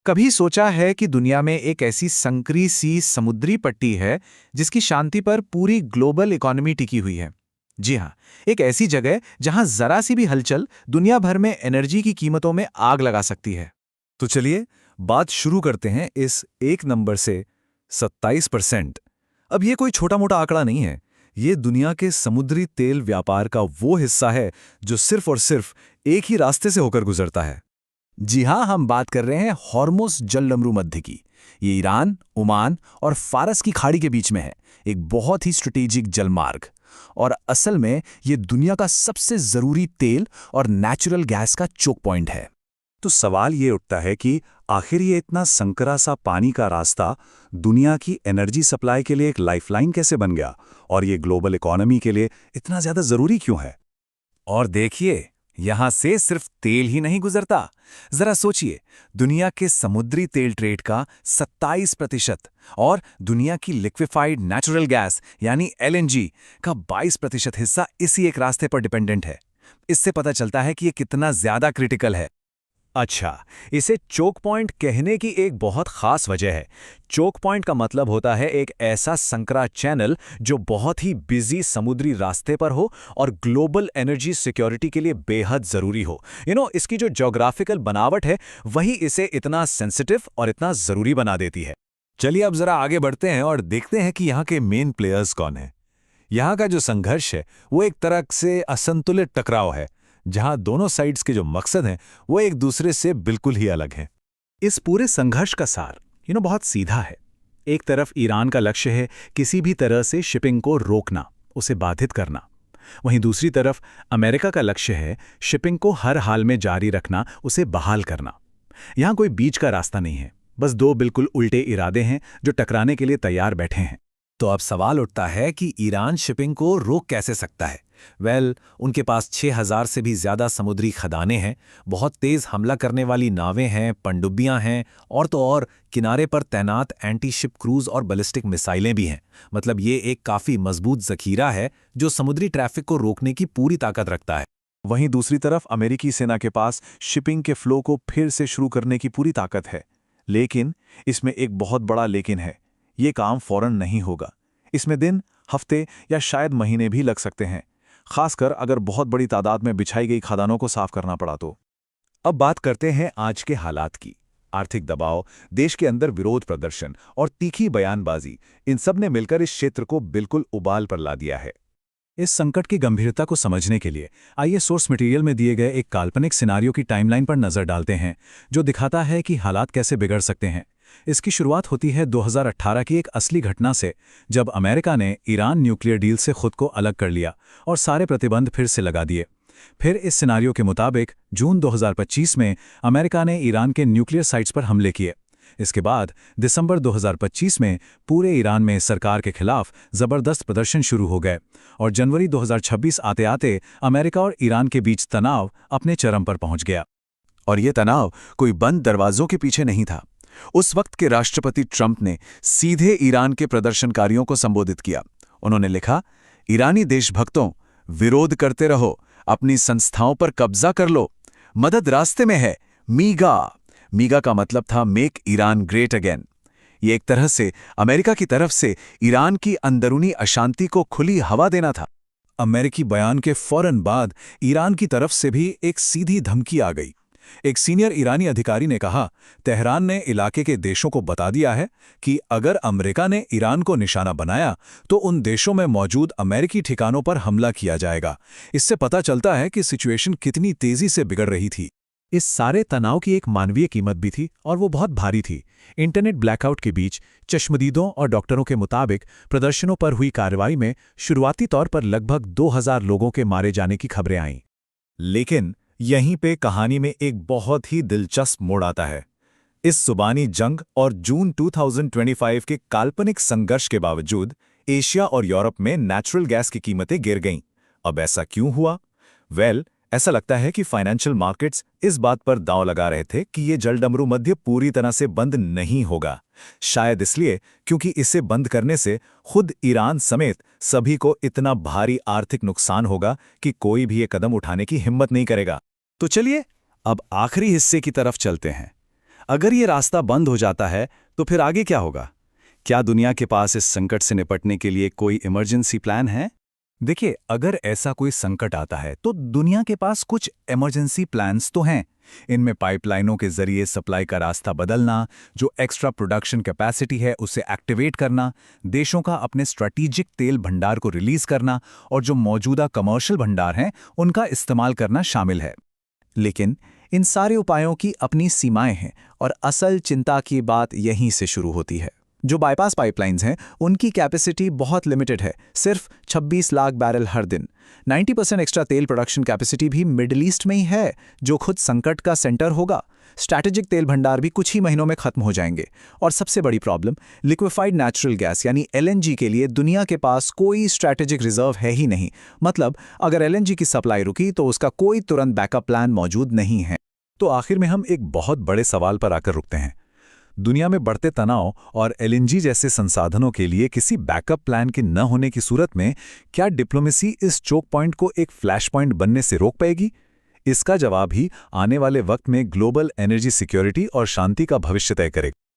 कभी सोचा है कि दुनिया में एक ऐसी संकरी सी समुद्री पट्टी है जिसकी शांति पर पूरी ग्लोबल इकोनॉमी टिकी हुई है। जी हाँ, एक ऐसी जगह जहां जरा सी भी हलचल दुनिया भर में एनर्जी की कीमतों में आग लगा सकती है। तो चलिए बात शुरू करते हैं इस एक नंबर से 27%। अब ये कोई छोटा मोटा आंकड़ा नहीं है। ये दुनिया के समुद्री तेल व्यापार का वो हिस्सा है जो सिर्फ और सिर्फ एक ही रास्ते से होकर गुजरता है। जी हाँ, हम बात कर रहे हैं हॉर्मुज़ जलडमरू मध्य की। ये ईरान, ओमान और फारस की खाड़ी के बीच में है, एक बहुत ही स्ट्रेटेजिक जलमार्ग। और असल में ये दुनिया का सबसे ज़रूरी तेल और नेचुरल गैस का चोक पॉइंट है। तो सवाल ये उठता है कि आखिर ये इतना संकरा सा पानी का रास्ता दुनिया की एनर्जी सप्लाई के लिए एक लाइफलाइन कैसे बन गया, और ये ग्लोबल इकोनॉमी के लिए इतना ज्यादा जरूरी क्यों है। और देखिए, यहां से सिर्फ तेल ही नहीं गुजरता। जरा सोचिए, दुनिया के समुद्री तेल ट्रेड का 27% और दुनिया की लिक्विफाइड नेचुरल गैस यानी एलएनजी का 22% हिस्सा इसी एक रास्ते पर डिपेंडेंट है। इससे पता चलता है कि ये कितना ज्यादा क्रिटिकल है। अच्छा, इसे चोक पॉइंट कहने की एक बहुत खास वजह है। चोक पॉइंट का मतलब होता है एक ऐसा संकरा चैनल जो बहुत ही बिजी समुद्री रास्ते पर हो और ग्लोबल एनर्जी सिक्योरिटी के लिए बेहद जरूरी हो। इसकी जो ज्योग्राफिकल बनावट है वही इसे इतना सेंसिटिव और इतना जरूरी बना देती है। चलिए अब जरा आगे बढ़ते हैं और देखते हैं कि यहाँ के मेन प्लेयर्स कौन हैं। यहाँ का जो संघर्ष है वो एक तरह से असंतुलित टकराव है, जहां दोनों साइड्स के जो मकसद हैं वो एक दूसरे से बिल्कुल ही अलग हैं। इस पूरे संघर्ष का सार बहुत सीधा है। एक तरफ ईरान का लक्ष्य है किसी भी तरह से शिपिंग को रोकना, उसे बाधित करना। वहीं दूसरी तरफ अमेरिका का लक्ष्य है शिपिंग को हर हाल में जारी रखना, उसे बहाल करना। यहां कोई बीच का रास्ता नहीं है, बस दो बिल्कुल उल्टे इरादे हैं जो टकराने के लिए तैयार बैठे हैं। तो अब सवाल उठता है कि ईरान शिपिंग को रोक कैसे सकता है। उनके पास 6000 से भी ज्यादा समुद्री खदानें हैं, बहुत तेज हमला करने वाली नावें हैं, पनडुब्बियां हैं और तो और किनारे पर तैनात एंटी शिप क्रूज और बैलिस्टिक मिसाइलें भी हैं। मतलब ये एक काफी मजबूत जखीरा है जो समुद्री ट्रैफिक को रोकने की पूरी ताकत रखता है। वहीं दूसरी तरफ अमेरिकी सेना के पास शिपिंग के फ्लो को फिर से शुरू करने की पूरी ताकत है। लेकिन इसमें एक बहुत बड़ा लेकिन है, ये काम फौरन नहीं होगा। इसमें दिन, हफ्ते या शायद महीने भी लग सकते हैं, खासकर अगर बहुत बड़ी तादाद में बिछाई गई खदानों को साफ करना पड़ा तो। अब बात करते हैं आज के हालात की। आर्थिक दबाव, देश के अंदर विरोध प्रदर्शन और तीखी बयानबाजी, इन सब ने मिलकर इस क्षेत्र को बिल्कुल उबाल पर ला दिया है। इस संकट की गंभीरता को समझने के लिए आइए सोर्स मटेरियल में दिए गए एक काल्पनिक सिनारियो की टाइमलाइन पर नजर डालते हैं, जो दिखाता है कि हालात कैसे बिगड़ सकते हैं। इसकी शुरुआत होती है 2018 की एक असली घटना से, जब अमेरिका ने ईरान न्यूक्लियर डील से खुद को अलग कर लिया और सारे प्रतिबंध फिर से लगा दिए। फिर इस सिनारियो के मुताबिक जून 2025 में अमेरिका ने ईरान के न्यूक्लियर साइट्स पर हमले किए। इसके बाद दिसंबर 2025 में पूरे ईरान में सरकार के खिलाफ जबरदस्त प्रदर्शन शुरू हो गए और जनवरी 2026 आते आते अमेरिका और ईरान के बीच तनाव अपने चरम पर पहुंच गया। और ये तनाव कोई बंद दरवाजों के पीछे नहीं था। उस वक्त के राष्ट्रपति ट्रंप ने सीधे ईरान के प्रदर्शनकारियों को संबोधित किया। उन्होंने लिखा, ईरानी देशभक्तों, विरोध करते रहो, अपनी संस्थाओं पर कब्जा कर लो, मदद रास्ते में है। मीगा का मतलब था मेक ईरान ग्रेट अगेन। ये एक तरह से अमेरिका की तरफ से ईरान की अंदरूनी अशांति को खुली हवा देना था। अमेरिकी बयान के फौरन बाद ईरान की तरफ से भी एक सीधी धमकी आ गई। एक सीनियर ईरानी अधिकारी ने कहा, तेहरान ने इलाके के देशों को बता दिया है कि अगर अमेरिका ने ईरान को निशाना बनाया तो उन देशों में मौजूद अमेरिकी ठिकानों पर हमला किया जाएगा। इससे पता चलता है कि सिचुएशन कितनी तेजी से बिगड़ रही थी। इस सारे तनाव की एक मानवीय कीमत भी थी और वो बहुत भारी थी। इंटरनेट ब्लैकआउट के बीच चश्मदीदों और डॉक्टरों के मुताबिक प्रदर्शनों पर हुई कार्रवाई में शुरुआती तौर पर लगभग 2000 लोगों के मारे जाने की खबरें आईं। लेकिन यहीं पे कहानी में एक बहुत ही दिलचस्प मोड़ आता है। इस जुबानी जंग और जून 2025 के काल्पनिक संघर्ष के बावजूद एशिया और यूरोप में नेचुरल गैस की कीमतें गिर गईं। अब ऐसा क्यों हुआ? ऐसा लगता है कि फाइनेंशियल मार्केट्स इस बात पर दांव लगा रहे थे कि ये जलडमरू मध्य पूरी तरह से बंद नहीं होगा। शायद इसलिए क्योंकि इसे बंद करने से खुद ईरान समेत सभी को इतना भारी आर्थिक नुकसान होगा कि कोई भी ये कदम उठाने की हिम्मत नहीं करेगा। तो चलिए अब आखिरी हिस्से की तरफ चलते हैं। अगर ये रास्ता बंद हो जाता है तो फिर आगे क्या होगा? क्या दुनिया के पास इस संकट से निपटने के लिए कोई इमरजेंसी प्लान है? देखिए, अगर ऐसा कोई संकट आता है तो दुनिया के पास कुछ इमरजेंसी प्लान्स तो हैं। इनमें पाइपलाइनों के जरिए सप्लाई का रास्ता बदलना, जो एक्स्ट्रा प्रोडक्शन कैपेसिटी है उसे एक्टिवेट करना, देशों का अपने स्ट्रेटेजिक तेल भंडार को रिलीज करना और जो मौजूदा कमर्शियल भंडार हैं उनका इस्तेमाल करना शामिल है। लेकिन इन सारे उपायों की अपनी सीमाएं हैं और असल चिंता की बात यहीं से शुरू होती है। जो बाईपास पाइपलाइंस हैं उनकी कैपेसिटी बहुत लिमिटेड है, सिर्फ 26 लाख बैरल हर दिन। 90% एक्स्ट्रा तेल प्रोडक्शन कैपेसिटी भी मिडिल ईस्ट में ही है, जो खुद संकट का सेंटर होगा। स्ट्रैटेजिक तेल भंडार भी कुछ ही महीनों में खत्म हो जाएंगे। और सबसे बड़ी प्रॉब्लम, लिक्विफाइड नेचुरल गैस यानी LNG के लिए दुनिया के पास कोई स्ट्रैटेजिक रिजर्व है ही नहीं। मतलब अगर LNG की सप्लाई रुकी तो उसका कोई तुरंत बैकअप प्लान मौजूद नहीं है। तो आखिर में हम एक बहुत बड़े सवाल पर आकर रुकते हैं। दुनिया में बढ़ते तनाव और LNG जैसे संसाधनों के लिए किसी बैकअप प्लान के न होने की सूरत में क्या डिप्लोमेसी इस चोक पॉइंट को एक फ्लैश पॉइंट बनने से रोक पाएगी? इसका जवाब ही आने वाले वक्त में ग्लोबल एनर्जी सिक्योरिटी और शांति का भविष्य तय करेगा।